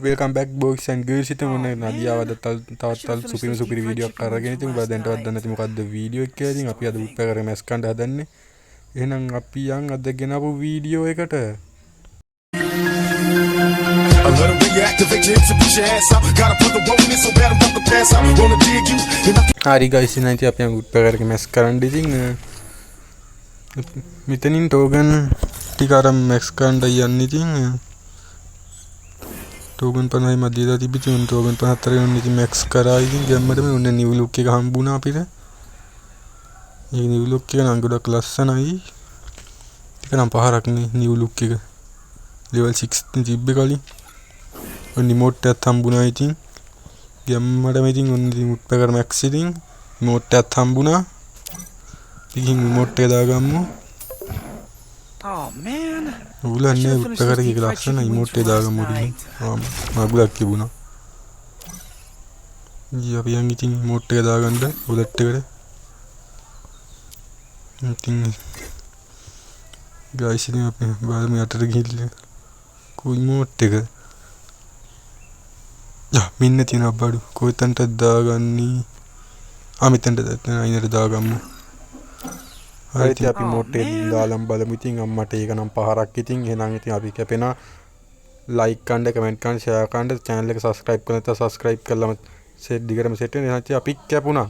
Welcome back boys and girls. ඉතින් ඔන්න නදියාව අද තවත් සුපිරි වීඩියෝ එකක් අරගෙන ඉතින් ඔබලා දැන්ටවත් දන්නේ නැති මොකද්ද වීඩියෝ එක කියලා. ඉතින් අපි අද උත්පැකරේ මැස් කන්න හදන්නේ. එහෙනම් අපි යන් අද ගෙනාවු වීඩියෝ එකට. හරි guys ඉතින් අපි යන් උත්පැකරේ මැස් කරන්න ඉතින් මෙතනින් ටෝගන් ටික අර මැක්ස් කරන්න යන්නේ ඉතින් टोगन 50 මැදලා තිබිච්ච උන් टोगन 54 වෙන ඉතින් මැක්ස් කරා ඉතින් ගැම්මටම උන්න නිව් ලුක් එක හම්බුණා අපිට. මේ නිව් ලුක් එක නම් ගොඩක් ලස්සනයි. ඒක නම් පහරක් නේ නිව් ලුක් එක. level 6 තිබ්බේ කලින්. ඔන්න රිමෝට් එකත් හම්බුණා ඉතින්. ගැම්මටම ඉතින් උන් රිමෝට් එක මැක්ස් ඉතින් රිමෝට් එකත් හම්බුණා. ඉතින් රිමෝට් එක දාගමු. Oh man. උලන්නේ උත්පැකර එක ලස්සන රිමෝට් එක දාගමු ඉතින්. මගුලක් තිබුණා. ඊ අපි යන් ඉතින් රිමෝට් එක දාගන්න බුලට් එකට. ඉතින් ගයිස් ඉතින් අපි බලමු යටට ගිහිල්ලා කොයි රිමෝට් එක. මෙන්න තියෙන බඩු කොහෙන්ද දාගන්නේ? මෙතනට අයිනට දාගමු. හරි ඉතින් අපි රිමෝට් එක දාලම් බලමු ඉතින් අම්මට ඒක නම් පහරක් ඉතින් එහෙනම් ඉතින් අපි කැපෙනා लाइक करना कमेंट करना शेयर करना चैनल को सब्सक्राइब करना तो सब्सक्राइब कर लो सेट दिगर में सेट नहीं चाहिए अभी क्या पुना